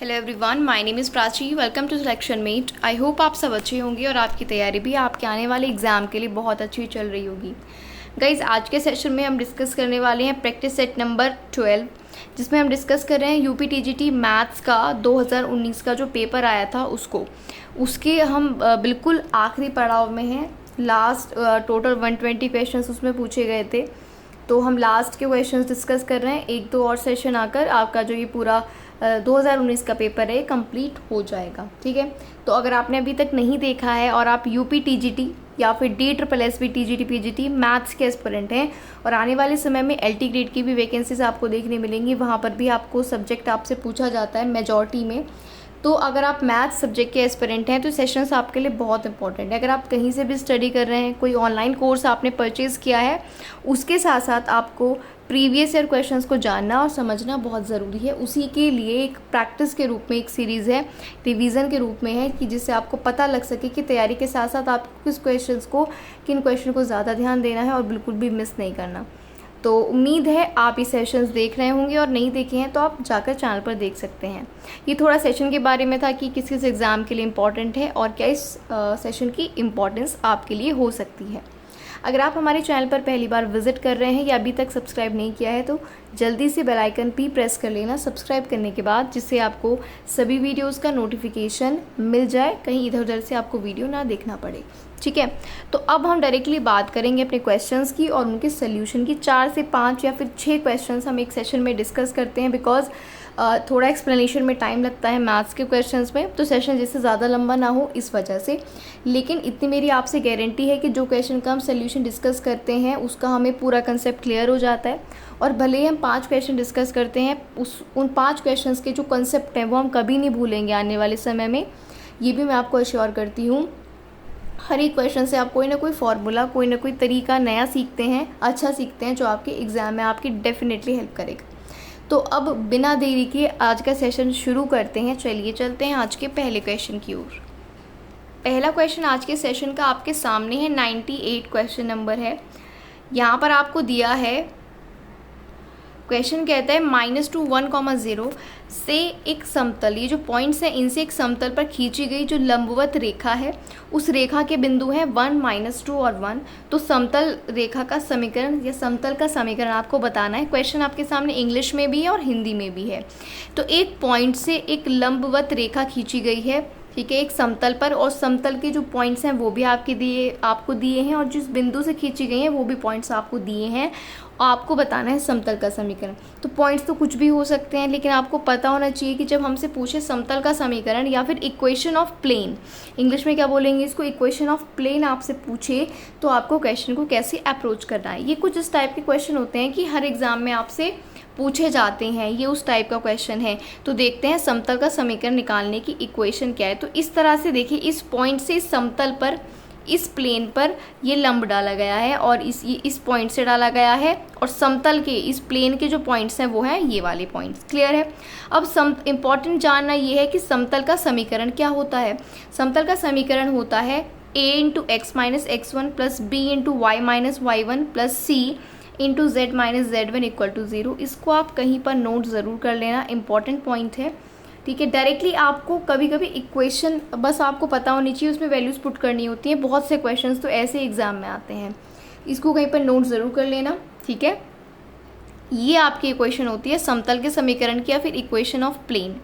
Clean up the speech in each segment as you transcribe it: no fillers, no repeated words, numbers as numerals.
Hello everyone, my name is Prachi. Welcome to selection mate. I hope आप सब अच्छे होंगे और आपकी तैयारी भी आपके आने वाले एग्ज़ाम के लिए बहुत अच्छी चल रही होगी। गाइज़, आज के सेशन में हम डिस्कस करने वाले हैं प्रैक्टिस सेट नंबर 12, जिसमें हम डिस्कस कर रहे हैं यूपी टीजीटी मैथ्स का 2019 का जो पेपर आया था उसके हम बिल्कुल आखिरी पड़ाव में हैं। लास्ट टोटल 120 क्वेश्चंस उसमें पूछे गए थे, तो हम लास्ट के क्वेश्चंस डिस्कस कर रहे हैं। एक दो और सेशन आकर आपका जो ये पूरा 2019 का पेपर है कंप्लीट हो जाएगा। ठीक है, तो अगर आपने अभी तक नहीं देखा है और आप यूपी टीजीटी या फिर DSSB टीजीटी पीजीटी मैथ्स के एस्पिरेंट हैं और आने वाले समय में LT ग्रेड की भी वैकेंसीज आपको देखने मिलेंगी, वहाँ पर भी आपको सब्जेक्ट आपसे पूछा जाता है मेजॉरिटी में। तो अगर आप मैथ्स सब्जेक्ट के एस्पिरेंट हैं तो सेशंस आपके लिए बहुत इंपॉर्टेंट है। अगर आप कहीं से भी स्टडी कर रहे हैं, कोई ऑनलाइन कोर्स आपने परचेज़ किया है, उसके साथ साथ आपको प्रीवियस ईयर क्वेश्चंस को जानना और समझना बहुत ज़रूरी है। उसी के लिए एक प्रैक्टिस के रूप में एक सीरीज़ है, रिवीजन के रूप में है, कि जिससे आपको पता लग सके कि तैयारी के साथ साथ आपको किन क्वेश्चन को ज़्यादा ध्यान देना है और बिल्कुल भी मिस नहीं करना। तो उम्मीद है आप ये सेशंस देख रहे होंगे, और नहीं देखे हैं तो आप जाकर चैनल पर देख सकते हैं। ये थोड़ा सेशन के बारे में था कि किस किस एग्ज़ाम के लिए इम्पॉर्टेंट है और क्या इस सेशन की इम्पॉर्टेंस आपके लिए हो सकती है। अगर आप हमारे चैनल पर पहली बार विजिट कर रहे हैं या अभी तक सब्सक्राइब नहीं किया है तो जल्दी से बेल आइकन भी प्रेस कर लेना सब्सक्राइब करने के बाद, जिससे आपको सभी वीडियोस का नोटिफिकेशन मिल जाए, कहीं इधर उधर से आपको वीडियो ना देखना पड़े। ठीक है, तो अब हम डायरेक्टली बात करेंगे अपने क्वेश्चंस की और उनके सोल्यूशन की। 4 से 5 या फिर 6 क्वेश्चंस हम एक सेशन में डिस्कस करते हैं, बिकॉज थोड़ा एक्सप्लेनेशन में टाइम लगता है मैथ्स के क्वेश्चंस में, तो सेशन जिससे ज़्यादा लंबा ना हो इस वजह से। लेकिन इतनी मेरी आपसे गारंटी है कि जो क्वेश्चन का हम सोल्यूशन डिस्कस करते हैं उसका हमें पूरा कंसेप्ट क्लियर हो जाता है। और भले ही हम 5 क्वेश्चन डिस्कस करते हैं, उन 5 क्वेश्चंस के जो कंसेप्ट हैं वो हम कभी नहीं भूलेंगे आने वाले समय में, ये भी मैं आपको अश्योर करती हूँ। हर एक क्वेश्चन से आप कोई ना कोई फार्मूला, कोई ना कोई तरीका नया सीखते हैं, अच्छा सीखते हैं, जो आपके एग्ज़ाम में आपकी डेफिनेटली हेल्प करेगा। तो अब बिना देरी के आज का सेशन शुरू करते हैं। चलिए चलते हैं आज के पहले क्वेश्चन की ओर। पहला क्वेश्चन आज के सेशन का आपके सामने है, 98 क्वेश्चन नंबर है। यहाँ पर आपको दिया है, क्वेश्चन कहता है -2 1,0 से एक समतल, ये जो पॉइंट्स हैं इनसे एक समतल पर खींची गई जो लंबवत रेखा है, उस रेखा के बिंदु हैं 1, -2 और 1। तो समतल रेखा का समीकरण या समतल का समीकरण आपको बताना है। क्वेश्चन आपके सामने इंग्लिश में भी है और हिंदी में भी है। तो एक पॉइंट से एक लंबवत रेखा खींची गई है, ठीक है, एक समतल पर, और समतल के जो पॉइंट्स हैं वो भी आपको दिए हैं, और जिस बिंदु से खींची गई हैं वो भी पॉइंट्स आपको दिए हैं। आपको बताना है समतल का समीकरण। तो पॉइंट्स तो कुछ भी हो सकते हैं, लेकिन आपको पता होना चाहिए कि जब हमसे पूछे समतल का समीकरण या फिर इक्वेशन ऑफ प्लेन, इंग्लिश में क्या बोलेंगे इसको, इक्वेशन ऑफ प्लेन आपसे पूछे तो आपको क्वेश्चन को कैसे अप्रोच करना है। ये कुछ इस टाइप के क्वेश्चन होते हैं कि हर एग्जाम में आपसे पूछे जाते हैं, ये उस टाइप का क्वेश्चन है। तो देखते हैं समतल का समीकरण निकालने की इक्वेशन क्या है। तो इस तरह से देखिए, इस पॉइंट से इस समतल पर, इस प्लेन पर ये लंब डाला गया है और इस पॉइंट से डाला गया है, और समतल के इस प्लेन के जो पॉइंट्स हैं वो हैं ये वाले पॉइंट्स। क्लियर है। अब इम्पॉर्टेंट जानना ये है कि समतल का समीकरण क्या होता है। समतल का समीकरण होता है a × x - x1 + b × y - y1 + c × z - z1 = 0। इसको आप कहीं पर नोट ज़रूर कर लेना, इंपॉर्टेंट पॉइंट है। ठीक है, डायरेक्टली आपको कभी कभी इक्वेशन बस आपको पता होनी चाहिए, उसमें वैल्यूज़ पुट करनी होती हैं। बहुत से क्वेश्चंस तो ऐसे एग्जाम में आते हैं, इसको कहीं पर नोट ज़रूर कर लेना। ठीक है, ये आपकी इक्वेशन होती है समतल के समीकरण की या फिर इक्वेशन ऑफ प्लेन।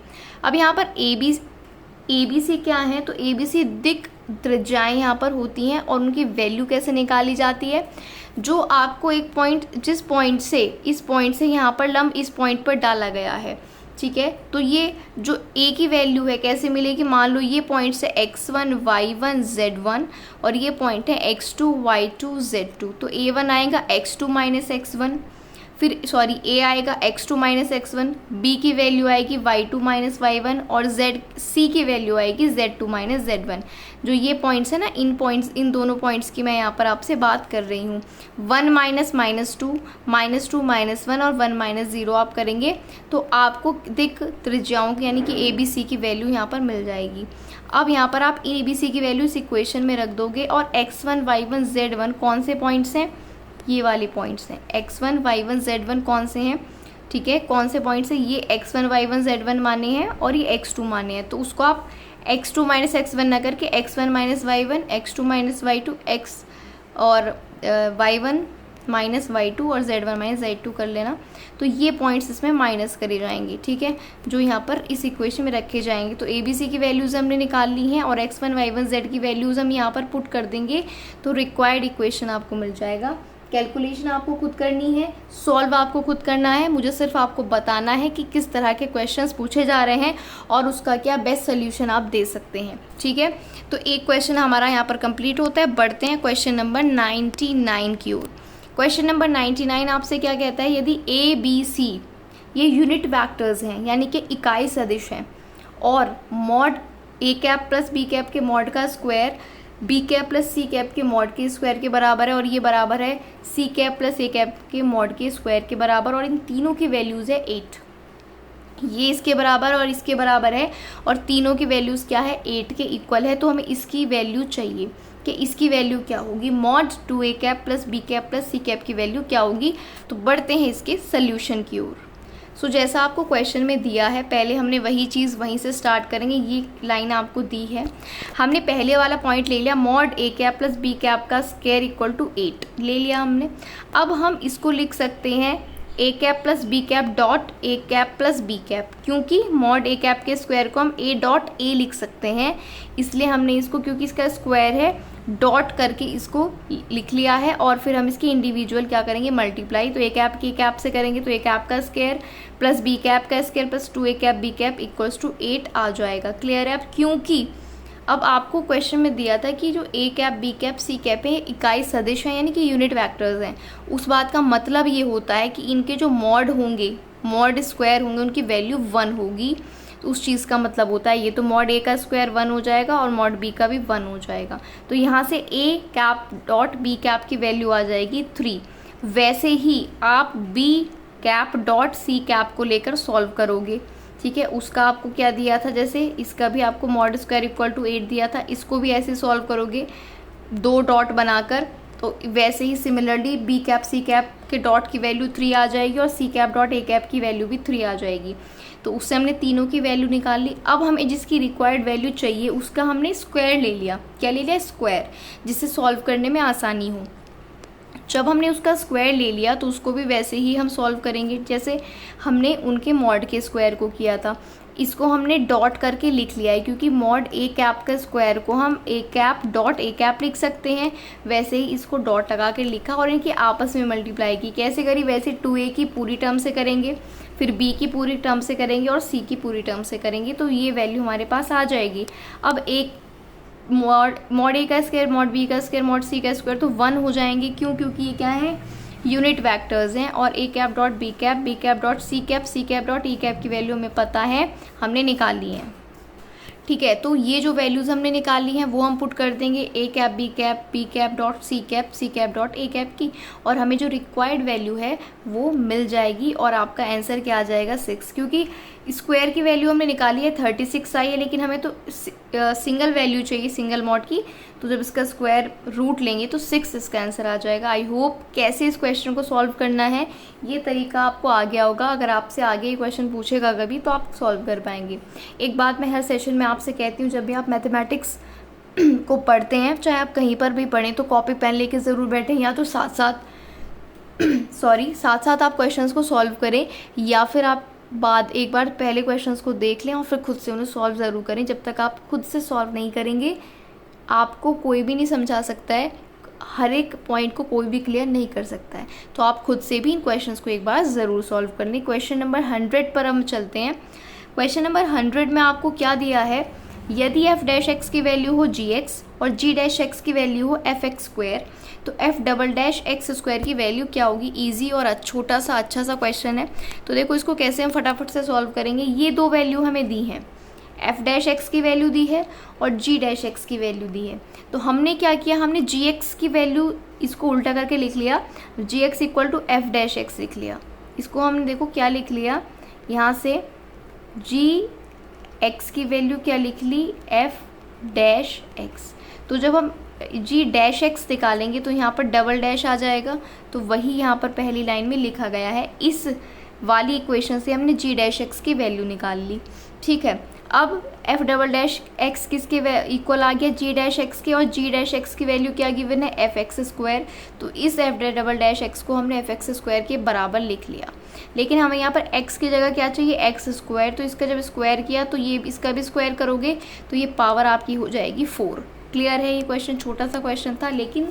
अब यहाँ पर ए बी सी क्या है, तो ए बी सी दिक् त्रिज्याएँ यहाँ पर होती हैं, और उनकी वैल्यू कैसे निकाली जाती है। जो आपको एक पॉइंट, जिस पॉइंट से, इस पॉइंट से यहाँ पर लंब इस पॉइंट पर डाला गया है, ठीक है, तो ये जो a की वैल्यू है कैसे मिलेगी। मान लो ये पॉइंट है x1 y1 z1 और ये पॉइंट है x2 y2 z2। तो a1 आएगा x2 - x1, फिर a आएगा x2 - x1, b की वैल्यू आएगी y2 - y1 और c की वैल्यू आएगी z2 - z1। जो ये पॉइंट्स है ना, इन दोनों पॉइंट्स की मैं यहाँ पर आपसे बात कर रही हूँ। 1 - -2 -2 -1 और 1 - 0 आप करेंगे तो आपको दिक् त्रिज्याओं की यानी कि ABC की वैल्यू यहाँ पर मिल जाएगी। अब यहाँ पर आप ABC की वैल्यू इस इक्वेशन में रख दोगे, और x1 y1 z1 कौन से पॉइंट्स हैं, ये वाले पॉइंट्स हैं। x1 y1 z1 कौन से हैं, ठीक है, कौन से पॉइंट से, ये x1 y1 z1 माने हैं और ये x2 माने हैं, तो उसको आप x2 माइनस x1 ना करके x1 minus y1, x2 minus y2, x और y1 माइनस y2 और z1 माइनस z2 कर लेना। तो ये पॉइंट्स इसमें माइनस करे जाएंगे, ठीक है, जो यहाँ पर इस इक्वेशन में रखे जाएंगे। तो ABC की वैल्यूज़ हमने निकाल ली हैं और x1 y1 z की वैल्यूज़ हम यहाँ पर पुट कर देंगे, तो रिक्वायर्ड इक्वेशन आपको मिल जाएगा। कैलकुलेशन आपको खुद करनी है, सॉल्व आपको खुद करना है, मुझे सिर्फ आपको बताना है कि किस तरह के क्वेश्चंस पूछे जा रहे हैं और उसका क्या बेस्ट सोल्यूशन आप दे सकते हैं, ठीक है। तो एक क्वेश्चन हमारा यहाँ पर कंप्लीट होता है। बढ़ते हैं क्वेश्चन नंबर 99 की ओर। क्वेश्चन नंबर 99 आपसे क्या कहता है, यदि ABC ये यूनिट वैक्टर्स हैं यानी कि इकाई सदिश हैं और mod A cap plus B cap के मॉड का square B cap plus C cap के मॉड के स्क्वायर के बराबर है और ये बराबर है C cap plus A cap के मॉड के स्क्वायर के बराबर, और इन तीनों की वैल्यूज़ है 8, ये इसके बराबर और इसके बराबर है और तीनों की वैल्यूज़ क्या है, 8 के इक्वल है। तो हमें इसकी वैल्यू चाहिए कि इसकी वैल्यू क्या होगी, mod 2A cap plus B cap plus C cap की वैल्यू क्या होगी। तो बढ़ते हैं इसके सल्यूशन की ओर। सो जैसा आपको क्वेश्चन में दिया है, पहले हमने वही चीज़ वहीं से स्टार्ट करेंगे। ये लाइन आपको दी है, हमने पहले वाला पॉइंट ले लिया, mod A cap plus B cap का स्क्वायर इक्वल टू 8 ले लिया हमने। अब हम इसको लिख सकते हैं A cap plus B cap dot A cap plus B cap, क्योंकि मॉड A कैप के स्क्वायर को हम A डॉट A लिख सकते हैं, इसलिए हमने इसको, क्योंकि इसका स्क्वायर है, डॉट करके इसको लिख लिया है। और फिर हम इसकी इंडिविजुअल क्या करेंगे, मल्टीप्लाई। तो A कैप की कैप से करेंगे तो A कैप का स्क्वायर प्लस B कैप का square plus 2A cap B cap equals to 8 आ जाएगा। क्लियर है अब, क्योंकि अब आपको क्वेश्चन में दिया था कि जो A cap B cap C cap है इकाई सदिश हैं यानी कि यूनिट वेक्टर्स हैं। उस बात का मतलब ये होता है कि इनके जो मॉड होंगे, मॉड स्क्वायर होंगे, उनकी वैल्यू 1 होगी। तो उस चीज़ का मतलब होता है ये तो मॉड A का स्क्वायर 1 हो जाएगा और मॉड B का भी 1 हो जाएगा। तो यहाँ से A cap dot B cap की वैल्यू आ जाएगी 3। वैसे ही आप B cap dot C cap को लेकर सॉल्व करोगे, ठीक है। उसका आपको क्या दिया था, जैसे इसका भी आपको मॉड स्क्वायर इक्वल टू 8 दिया था, इसको भी ऐसे सॉल्व करोगे 2 डॉट बनाकर। तो वैसे ही similarly B cap C cap के डॉट की वैल्यू 3 आ जाएगी और C cap dot A cap की वैल्यू भी 3 आ जाएगी। तो उससे हमने तीनों की वैल्यू निकाल ली। अब हमें जिसकी रिक्वायर्ड वैल्यू चाहिए उसका हमने स्क्वायर ले लिया। क्या ले लिया, स्क्वायर, जिससे सॉल्व करने में आसानी हो। जब हमने उसका स्क्वायर ले लिया तो उसको भी वैसे ही हम सॉल्व करेंगे जैसे हमने उनके मॉड के स्क्वायर को किया था। इसको हमने डॉट करके लिख लिया है, क्योंकि मॉड A कैप का स्क्वायर को हम A cap dot A cap लिख सकते हैं। वैसे ही इसको डॉट लगा के लिखा और इनकी आपस में मल्टीप्लाई की। कैसे करी, वैसे 2A की पूरी टर्म से करेंगे, फिर B की पूरी टर्म से करेंगे और C की पूरी टर्म से करेंगे, तो ये वैल्यू हमारे पास आ जाएगी। अब एक मॉड A का स्क्वायर, मॉड B का स्क्वायर, मॉड C का स्क्वायर तो 1 हो जाएंगे। क्यों, क्योंकि ये क्या है, यूनिट वेक्टर्स हैं। और A cap dot B cap dot C cap dot E cap की वैल्यू हमें पता है, हमने निकाल ली है, ठीक है। तो ये जो वैल्यूज़ हमने निकाली हैं वो हम पुट कर देंगे A cap B cap dot C cap dot A cap की, और हमें जो रिक्वायर्ड वैल्यू है वो मिल जाएगी और आपका आंसर क्या आ जाएगा, 6। क्योंकि स्क्वायर की वैल्यू हमने निकाली है 36 आई है, लेकिन हमें तो सिंगल वैल्यू चाहिए, सिंगल मॉड की। तो जब इसका स्क्वायर रूट लेंगे तो 6 इसका आंसर आ जाएगा। आई होप कैसे इस क्वेश्चन को सॉल्व करना है ये तरीका आपको आ गया होगा। अगर आपसे आगे ये क्वेश्चन पूछेगा कभी तो आप सॉल्व कर पाएंगे। एक बात मैं हर सेशन में आपसे कहती हूँ, जब भी आप मैथमेटिक्स को पढ़ते हैं, चाहे आप कहीं पर भी पढ़ें, तो कॉपी पेन लेके ज़रूर बैठें, या तो साथ साथ आप क्वेश्चंस को सॉल्व करें, या फिर आप एक बार पहले क्वेश्चंस को देख लें और फिर खुद से उन्हें सॉल्व ज़रूर करें। जब तक आप खुद से सॉल्व नहीं करेंगे आपको कोई भी नहीं समझा सकता है, हर एक पॉइंट को कोई भी क्लियर नहीं कर सकता है। तो आप खुद से भी इन क्वेश्चंस को एक बार ज़रूर सॉल्व कर लें। क्वेश्चन नंबर 100 पर हम चलते हैं। क्वेश्चन नंबर 100 में आपको क्या दिया है, यदि f डैश x की वैल्यू हो gx और g डैश x की वैल्यू हो fx स्क्वायर, तो f double dash x square की वैल्यू क्या होगी। इजी और छोटा सा अच्छा सा क्वेश्चन है। तो देखो इसको कैसे हम फटाफट से सॉल्व करेंगे। ये दो वैल्यू हमें दी हैं, f डैश x की वैल्यू दी है और g डैश x की वैल्यू दी है। तो हमने क्या किया, हमने gx की वैल्यू इसको उल्टा करके लिख लिया, gx equal to f dash x लिख लिया। इसको हमने देखो क्या लिख लिया, यहाँ से gx की वैल्यू क्या लिख ली, f डैश x। तो जब हम g डैश x निकालेंगे तो यहाँ पर डबल डैश आ जाएगा, तो वही यहाँ पर पहली लाइन में लिखा गया है। इस वाली इक्वेशन से हमने जी डैश एक्स की वैल्यू निकाल ली। ठीक है, अब एफ डबल डैश एक्स किसके इक्वल आ गया, जी डैश एक्स के, और जी डैश एक्स की वैल्यू क्या गिवन है, एफ एक्स स्क्वायर। तो इस एफ डबल डैश एक्स को हमने एफ एक्स स्क्वायर के बराबर लिख लिया। लेकिन हमें यहाँ पर एक्स की जगह क्या चाहिए, एक्स स्क्वायर। तो इसका जब स्क्वायर किया तो ये इसका भी स्क्वायर करोगे तो ये पावर आपकी हो जाएगी 4। क्लियर है, ये क्वेश्चन छोटा सा क्वेश्चन था लेकिन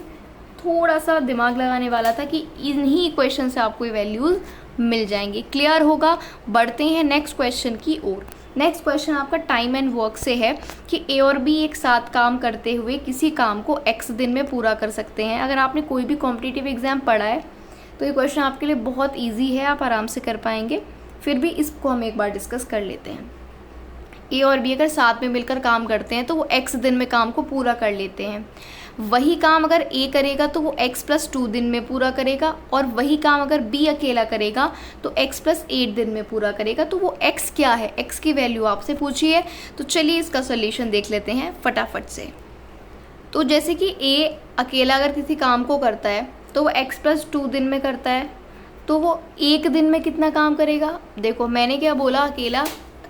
थोड़ा सा दिमाग लगाने वाला था कि इन्हीं इक्वेशन से आपको ये वैल्यूज़ मिल जाएंगे। क्लियर होगा। बढ़ते हैं नेक्स्ट क्वेश्चन की ओर। नेक्स्ट क्वेश्चन आपका टाइम एंड वर्क से है कि ए और बी एक साथ काम करते हुए किसी काम को एक्स दिन में पूरा कर सकते हैं। अगर आपने कोई भी कॉम्पिटिटिव एग्जाम पढ़ा है तो ये क्वेश्चन आपके लिए बहुत इजी है, आप आराम से कर पाएंगे। फिर भी इसको हम एक बार डिस्कस कर लेते हैं। ए और बी अगर साथ में मिलकर काम करते हैं तो वो एक्स दिन में काम को पूरा कर लेते हैं। वही काम अगर ए करेगा तो वो x + 2 दिन में पूरा करेगा, और वही काम अगर बी अकेला करेगा तो x + 8 दिन में पूरा करेगा। तो वो x क्या है, x की वैल्यू आपसे पूछी है। तो चलिए इसका सोल्यूशन देख लेते हैं फटाफट से। तो जैसे कि a अकेला अगर किसी काम को करता है तो वो x + 2 दिन में करता है, तो वो एक दिन में कितना काम करेगा। देखो मैंने क्या बोला, अकेला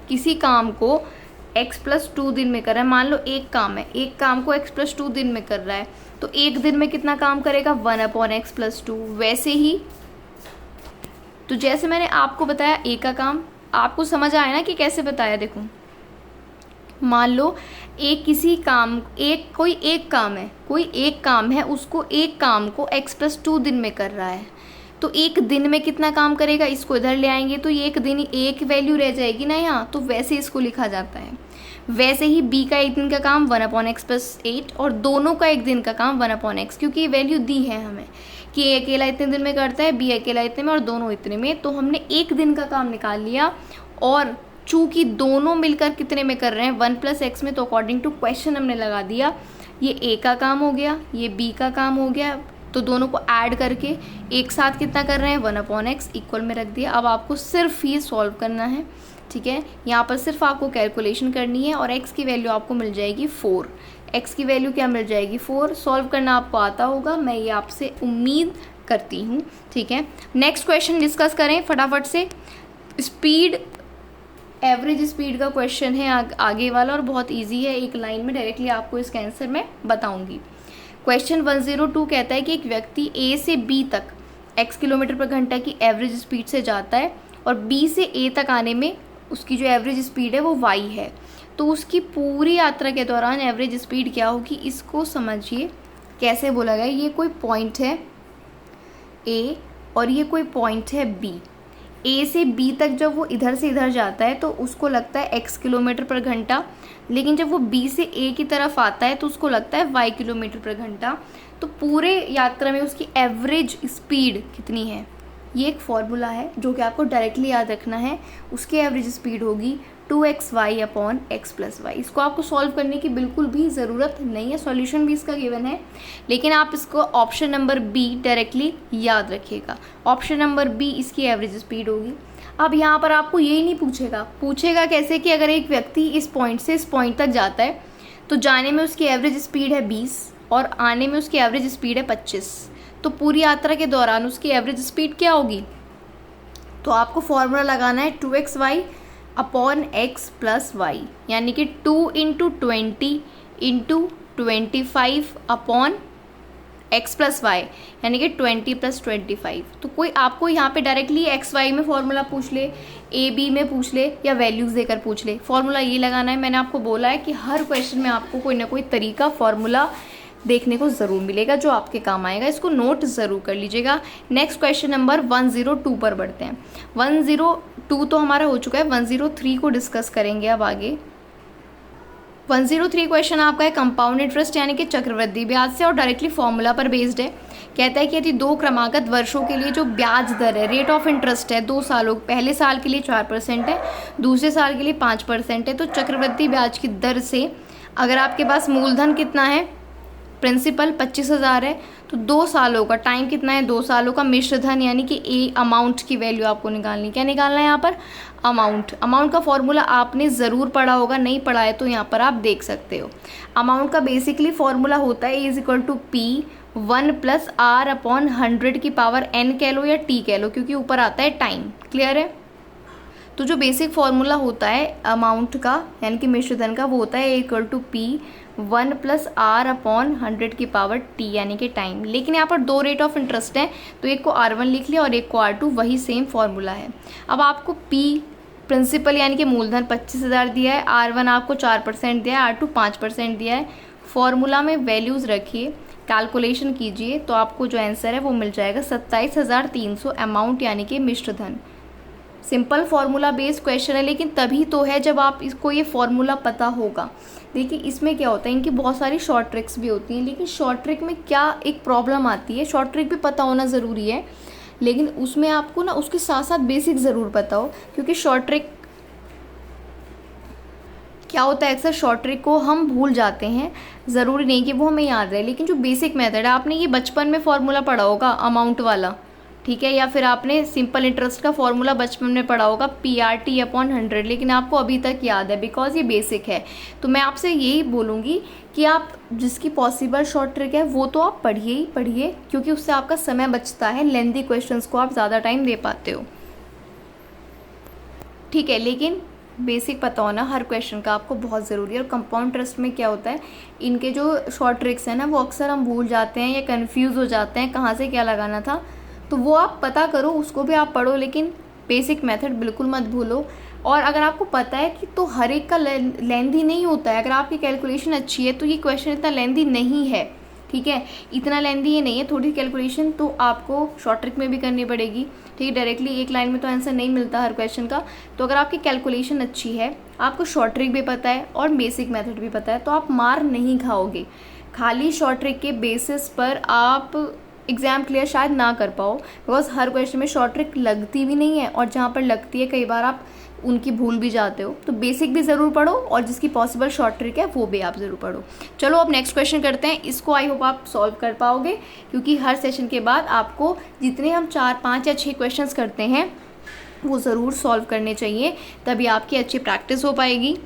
किसी काम को x + 2 दिन में कर रहा है। मान लो एक काम है, एक काम को x + 2 दिन में कर रहा है तो एक दिन में कितना काम करेगा, 1/x + 2। वैसे ही तो जैसे मैंने आपको बताया ए का काम, आपको समझ आया ना कि कैसे बताया। देखो मान लो कोई एक काम है, उसको एक काम को x + 2 दिन में कर रहा है तो एक दिन में कितना काम करेगा। इसको इधर ले आएंगे तो ये एक दिन एक वैल्यू रह जाएगी ना यहाँ, तो वैसे इसको लिखा जाता है। वैसे ही b का एक दिन का काम 1/x + 8 और दोनों का एक दिन का काम 1/x, क्योंकि ये वैल्यू दी है हमें कि a अकेला इतने दिन में करता है, b अकेला इतने में और दोनों इतने में। तो हमने एक दिन का काम निकाल लिया, और चूंकि दोनों मिलकर कितने में कर रहे हैं, 1 + x में, तो अकॉर्डिंग टू क्वेश्चन हमने लगा दिया ये a का काम हो गया, ये b का काम हो गया। तो दोनों को ऐड करके एक साथ कितना कर रहे हैं, 1/x इक्वल में रख दिया। अब आपको सिर्फ ये सॉल्व करना है। ठीक है, यहाँ पर सिर्फ आपको कैलकुलेशन करनी है और x की वैल्यू आपको मिल जाएगी 4। x की वैल्यू क्या मिल जाएगी, 4। सॉल्व करना आपको आता होगा, मैं ये आपसे उम्मीद करती हूँ। ठीक है, नेक्स्ट क्वेश्चन डिस्कस करें फटाफट से। स्पीड, एवरेज स्पीड का क्वेश्चन है आगे वाला, और बहुत ईजी है, एक लाइन में डायरेक्टली आपको इसका आंसर मैं बताऊँगी। क्वेश्चन 102 कहता है कि एक व्यक्ति A से B तक x किलोमीटर/घंटा की एवरेज स्पीड से जाता है और B से A तक आने में उसकी जो एवरेज स्पीड है वो y है। तो उसकी पूरी यात्रा के दौरान एवरेज स्पीड क्या होगी, इसको समझिए कैसे बोला गया। ये कोई पॉइंट है A और ये कोई पॉइंट है B। A से B तक जब वो इधर से इधर जाता है तो उसको लगता है x किलोमीटर/घंटा, लेकिन जब वो B से A की तरफ आता है तो उसको लगता है y किलोमीटर/घंटा। तो पूरे यात्रा में उसकी एवरेज स्पीड कितनी है, ये एक फॉर्मूला है जो कि आपको डायरेक्टली याद रखना है। उसकी एवरेज स्पीड होगी 2xy/x + y। इसको आपको सॉल्व करने की बिल्कुल भी ज़रूरत नहीं है, सॉल्यूशन भी इसका गिवन है, लेकिन आप इसको ऑप्शन नंबर बी डायरेक्टली याद रखिएगा। ऑप्शन नंबर बी इसकी एवरेज स्पीड होगी। अब यहाँ पर आपको यही नहीं पूछेगा कैसे कि अगर एक व्यक्ति इस पॉइंट से इस पॉइंट तक जाता है तो जाने में उसकी एवरेज स्पीड है 20 और आने में उसकी एवरेज स्पीड है 25, तो पूरी यात्रा के दौरान उसकी एवरेज स्पीड क्या होगी। तो आपको फॉर्मूला लगाना है 2xy/x + y, यानी कि 2 × 20 × 25/x + y, यानी कि 20 + 25। तो कोई आपको यहाँ पे डायरेक्टली xy में फॉर्मूला पूछ ले, a b में पूछ ले, या वैल्यूज़ देकर पूछ ले, फॉर्मूला ये लगाना है। मैंने आपको बोला है कि हर क्वेश्चन में आपको कोई ना कोई तरीका फॉर्मूला देखने को ज़रूर मिलेगा जो आपके काम आएगा, इसको नोट ज़रूर कर लीजिएगा। नेक्स्ट क्वेश्चन नंबर 102 पर बढ़ते हैं। 102 तो हमारा हो चुका है, 103 को डिस्कस करेंगे अब आगे। 103 क्वेश्चन आपका है कंपाउंड इंटरेस्ट यानी कि चक्रवृद्धि ब्याज से, और डायरेक्टली फॉर्मूला पर बेस्ड है। कहता है कि यदि 2 क्रमागत वर्षों के लिए जो ब्याज दर है, रेट ऑफ इंटरेस्ट है, 2 सालों, पहले साल के लिए 4% है, दूसरे साल के लिए 5% है, तो चक्रवृद्धि ब्याज की दर से अगर आपके पास मूलधन कितना है, प्रिंसिपल 25,000 है, तो 2 सालों का टाइम कितना है, 2 सालों का मिश्र धन यानी कि ए अमाउंट की वैल्यू आपको निकालनी। क्या निकालना है यहाँ पर, अमाउंट का फॉर्मूला आपने ज़रूर पढ़ा होगा, नहीं पढ़ा है तो यहाँ पर आप देख सकते हो। अमाउंट का बेसिकली फॉर्मूला होता है A = P 1 plus R upon 100 की पावर n कह लो या t कह लो, क्योंकि ऊपर आता है टाइम। क्लियर है? तो जो बेसिक फॉर्मूला होता है अमाउंट का यानी कि मिश्रधन का, वो होता है equal to p 1 plus R upon 100 की पावर t यानी कि टाइम। लेकिन यहाँ पर दो रेट ऑफ इंटरेस्ट हैं, तो एक को R1 लिख लिया और एक को R2, वही सेम फॉर्मूला है। अब आपको p प्रिंसिपल यानी कि मूलधन 25,000 दिया है, R1 आपको 4% दिया है, R2 5% दिया है। फॉर्मूला में वैल्यूज़ रखिए, कैलकुलेशन कीजिए, तो आपको जो आंसर है वो मिल जाएगा 27,300 अमाउंट यानी कि मिश्रधन। सिंपल फार्मूला बेस्ड क्वेश्चन है, लेकिन तभी तो है जब आप इसको ये फार्मूला पता होगा। देखिए इसमें क्या होता है, इनकी बहुत सारी शॉर्ट ट्रिक्स भी होती हैं, लेकिन शॉर्ट ट्रिक में क्या एक प्रॉब्लम आती है, शॉर्ट ट्रिक भी पता होना ज़रूरी है, लेकिन उसमें आपको ना उसके साथ साथ बेसिक ज़रूर पता हो, क्योंकि शॉर्ट ट्रिक क्या होता है, अक्सर शॉर्ट ट्रिक को हम भूल जाते हैं, ज़रूरी नहीं कि वो हमें याद रहे, लेकिन जो बेसिक मेथड है, आपने ये बचपन में फॉर्मूला पढ़ा होगा अमाउंट वाला, ठीक है, या फिर आपने सिंपल इंटरेस्ट का फॉर्मूला बचपन में पढ़ा होगा PRT अपॉन 100, लेकिन आपको अभी तक याद है बिकॉज ये बेसिक है। तो मैं आपसे यही बोलूँगी कि आप जिसकी पॉसिबल शॉर्ट ट्रिक है वो तो आप पढ़िए ही पढ़िए, क्योंकि उससे आपका समय बचता है, लेंथी क्वेश्चंस को आप ज़्यादा टाइम दे पाते हो, ठीक है। लेकिन बेसिक पता होना हर क्वेश्चन का आपको बहुत ज़रूरी है। और कंपाउंड इंटरेस्ट में क्या होता है, इनके जो शॉर्ट ट्रिक्स हैं ना, वो अक्सर हम भूल जाते हैं या कन्फ्यूज़ हो जाते हैं कहाँ से क्या लगाना था, तो वो आप पता करो, उसको भी आप पढ़ो, लेकिन बेसिक मेथड बिल्कुल मत भूलो। और अगर आपको पता है कि तो हर एक का लेंथी नहीं होता है, अगर आपकी कैलकुलेशन अच्छी है तो ये क्वेश्चन इतना लेंथी नहीं है, ठीक है, इतना लेंथी ये नहीं है, थोड़ी कैलकुलेशन तो आपको शॉर्ट ट्रिक में भी करनी पड़ेगी, ठीक है। डायरेक्टली एक लाइन में तो आंसर नहीं मिलता हर क्वेश्चन का, तो अगर आपकी कैलकुलेशन अच्छी है, आपको शॉर्ट ट्रिक भी पता है और बेसिक मेथड भी पता है, तो आप मार नहीं खाओगे। खाली शॉर्ट ट्रिक के बेसिस पर आप एग्ज़ाम क्लियर शायद ना कर पाओ, बिकॉज हर क्वेश्चन में शॉर्ट ट्रिक लगती भी नहीं है, और जहाँ पर लगती है कई बार आप उनकी भूल भी जाते हो। तो बेसिक भी ज़रूर पढ़ो और जिसकी पॉसिबल शॉर्ट ट्रिक है वो भी आप ज़रूर पढ़ो। चलो अब नेक्स्ट क्वेश्चन करते हैं, इसको आई होप आप सॉल्व कर पाओगे, क्योंकि हर सेशन के बाद आपको जितने हम 4, 5 या 6 क्वेश्चंस करते हैं वो ज़रूर सॉल्व करने चाहिए, तभी आपकी अच्छी प्रैक्टिस हो पाएगी।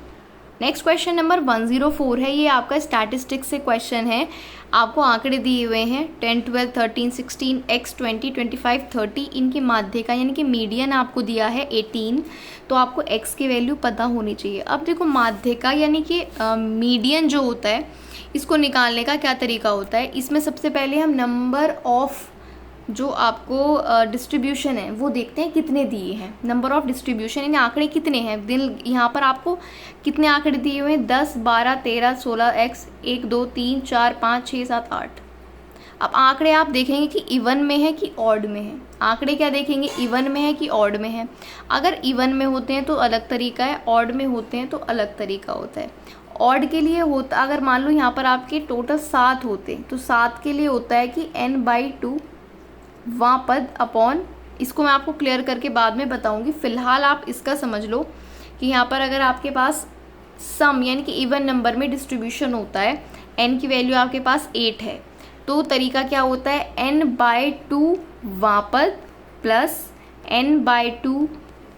नेक्स्ट क्वेश्चन नंबर 104 है, ये आपका स्टैटिस्टिक्स से क्वेश्चन है। आपको आंकड़े दिए हुए हैं 10, 12, 13, 16, x 20, 25, 30, इनकी माध्य का यानी कि मीडियन आपको दिया है 18, तो आपको x की वैल्यू पता होनी चाहिए। अब देखो माध्य का यानी कि मीडियन जो होता है, इसको निकालने का क्या तरीका होता है, इसमें सबसे पहले हम नंबर ऑफ जो आपको डिस्ट्रीब्यूशन है वो देखते हैं कितने दिए हैं, नंबर ऑफ डिस्ट्रीब्यूशन यानी आंकड़े कितने हैं। दिन यहाँ पर आपको कितने आंकड़े दिए हुए हैं, 10, 12, 13, 16, x 1, 2, 3, 4, 5, 6, 7, 8। अब आंकड़े आप देखेंगे कि इवन में है कि ऑड में है, आंकड़े क्या देखेंगे, इवन में है कि ऑड में है। अगर इवन में होते हैं तो अलग तरीका है, ऑड में होते हैं तो अलग तरीका होता है। ऑड के लिए होता, अगर मान लो यहाँ पर आपके टोटल 7 होते तो 7 के लिए होता है कि n/2 वां पद अपॉन, इसको मैं आपको क्लियर करके बाद में बताऊंगी, फिलहाल आप इसका समझ लो कि यहाँ पर अगर आपके पास सम यानी कि इवन नंबर में डिस्ट्रीब्यूशन होता है, n की वैल्यू आपके पास 8 है, तो तरीका क्या होता है, n/2 वां पद प्लस n/2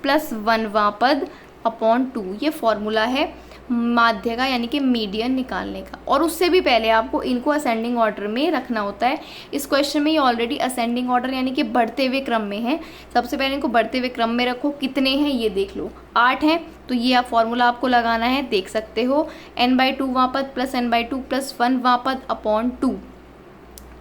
प्लस 1 वां पद अपॉन 2, ये फॉर्मूला है माध्य का यानी कि मीडियन निकालने का। और उससे भी पहले आपको इनको असेंडिंग ऑर्डर में रखना होता है। इस क्वेश्चन में ये ऑलरेडी असेंडिंग ऑर्डर यानी कि बढ़ते हुए क्रम में है, सबसे पहले इनको बढ़ते हुए क्रम में रखो। कितने हैं ये देख लो, 8 हैं, तो ये आप फॉर्मूला आपको लगाना है, देख सकते हो, n/2 वां पद प्लस n/2 प्लस 1 वां पद अपॉन 2।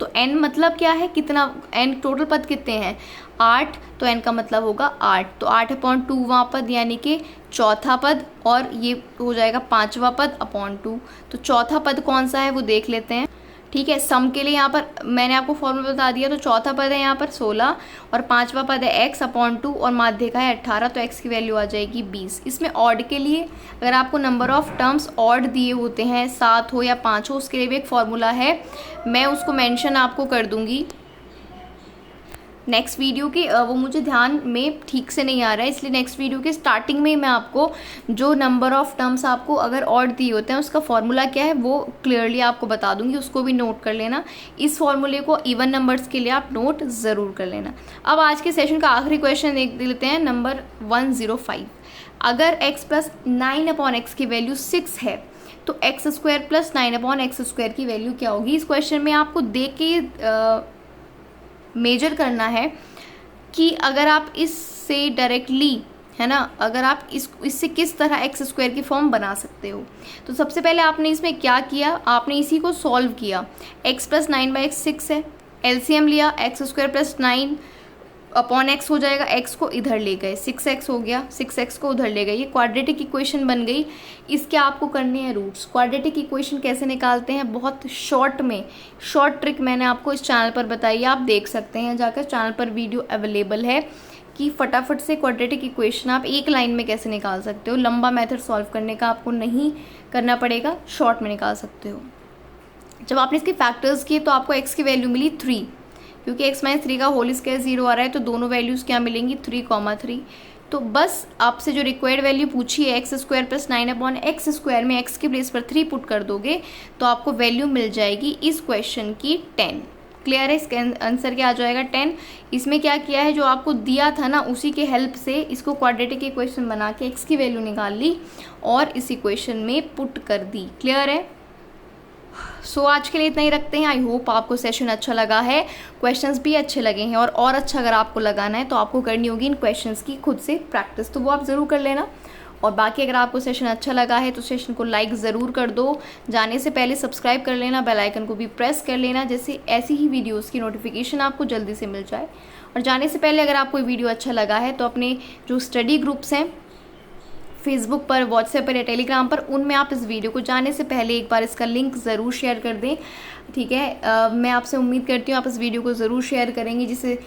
तो n मतलब क्या है, कितना, n टोटल पद कितने हैं, 8, तो n का मतलब होगा 8, तो 8/2 वां पद यानी कि चौथा पद, और ये हो जाएगा 5वां पद अपॉन 2। तो चौथा पद कौन सा है वो देख लेते हैं, ठीक है। सम के लिए यहाँ पर मैंने आपको फॉर्मूला बता दिया, तो चौथा पद है यहाँ पर 16 और 5वां पद है x अपॉन 2 और माध्य का है 18, तो x की वैल्यू आ जाएगी 20। इसमें ऑड के लिए अगर आपको नंबर ऑफ टर्म्स ऑड दिए होते हैं, 7 हो या 5 हो, उसके लिए भी एक फॉर्मूला है, मैं उसको मेंशन आपको कर दूंगी नेक्स्ट वीडियो के, वो मुझे ध्यान में ठीक से नहीं आ रहा है, इसलिए नेक्स्ट वीडियो के स्टार्टिंग में ही मैं आपको जो नंबर ऑफ टर्म्स आपको अगर ऑड दिए होते हैं उसका फॉर्मूला क्या है वो क्लियरली आपको बता दूंगी, उसको भी नोट कर लेना। इस फॉर्मूले को इवन नंबर्स के लिए आप नोट ज़रूर कर लेना। अब आज के सेशन का आखिरी क्वेश्चन देख लेते हैं, नंबर 105। अगर x प्लस 9/x की वैल्यू 6 है तो x square plus 9/x square की वैल्यू क्या होगी। इस क्वेश्चन में आपको देख के मेजर करना है कि अगर आप इससे डायरेक्टली, है ना, अगर आप इससे किस तरह एक्स स्क्वायर की फॉर्म बना सकते हो। तो सबसे पहले आपने इसमें क्या किया, आपने इसी को सॉल्व किया। x प्लस 9/x 6 है, एलसीएम लिया, एक्स स्क्वायर प्लस 9/x हो जाएगा, x को इधर ले गए, 6x हो गया, 6x को उधर ले गए, ये क्वाड्रेटिक इक्वेशन बन गई। इसके आपको करने हैं रूट्स। क्वाड्रेटिक इक्वेशन कैसे निकालते हैं, बहुत शॉर्ट ट्रिक मैंने आपको इस चैनल पर बताई है, आप देख सकते हैं जाकर, चैनल पर वीडियो अवेलेबल है कि फटाफट से क्वाड्रेटिक इक्वेशन आप एक लाइन में कैसे निकाल सकते हो। लंबा मेथड सॉल्व करने का आपको नहीं करना पड़ेगा, शॉर्ट में निकाल सकते हो। जब आपने इसके फैक्टर्स किए तो आपको x की वैल्यू मिली 3, क्योंकि x - 3 का होल स्क्वायर 0 आ रहा है, तो दोनों वैल्यूज़ क्या मिलेंगी, 3,3। तो बस आपसे जो रिक्वायर्ड वैल्यू पूछी है x square plus 9/x square में x के प्लेस पर 3 पुट कर दोगे तो आपको वैल्यू मिल जाएगी इस क्वेश्चन की 10। क्लियर है, इसका आंसर क्या आ जाएगा 10। इसमें क्या किया है, जो आपको दिया था ना उसी के हेल्प से इसको क्वाड्रेटिक इक्वेशन बना के x की वैल्यू निकाल ली और इस इक्वेशन में पुट कर दी। क्लियर है। सो आज के लिए इतना ही रखते हैं। आई होप आपको सेशन अच्छा लगा है, क्वेश्चंस भी अच्छे लगे हैं, और अच्छा अगर आपको लगाना है तो आपको करनी होगी इन क्वेश्चंस की खुद से प्रैक्टिस, तो वो आप ज़रूर कर लेना। और बाकी अगर आपको सेशन अच्छा लगा है तो सेशन को लाइक ज़रूर कर दो, जाने से पहले सब्सक्राइब कर लेना, बेल आइकन को भी प्रेस कर लेना, जैसे ऐसी ही वीडियोस की नोटिफिकेशन आपको जल्दी से मिल जाए। और जाने से पहले अगर आपको वीडियो अच्छा लगा है तो अपने जो स्टडी ग्रुप्स हैं फेसबुक पर, व्हाट्सएप पर या टेलीग्राम पर, उनमें आप इस वीडियो को जाने से पहले एक बार इसका लिंक ज़रूर शेयर कर दें। ठीक है, मैं आपसे उम्मीद करती हूँ आप इस वीडियो को ज़रूर शेयर करेंगे, जिससे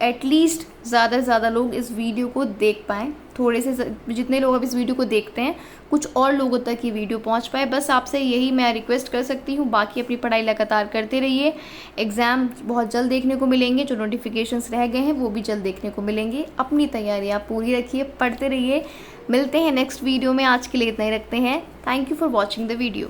एटलीस्ट ज़्यादा से ज़्यादा लोग इस वीडियो को देख पाएँ। थोड़े से जितने लोग अब इस वीडियो को देखते हैं कुछ और लोगों तक ये वीडियो पहुंच पाए, बस आपसे यही मैं रिक्वेस्ट कर सकती हूँ। बाकी अपनी पढ़ाई लगातार करते रहिए, एग्ज़ाम बहुत जल्द देखने को मिलेंगे, जो नोटिफिकेशंस रह गए हैं वो भी जल्द देखने को मिलेंगे। अपनी तैयारी आप पूरी रखिए, पढ़ते रहिए। मिलते हैं नेक्स्ट वीडियो में, आज के लिए इतना ही रखते हैं। Thank you for watching the video.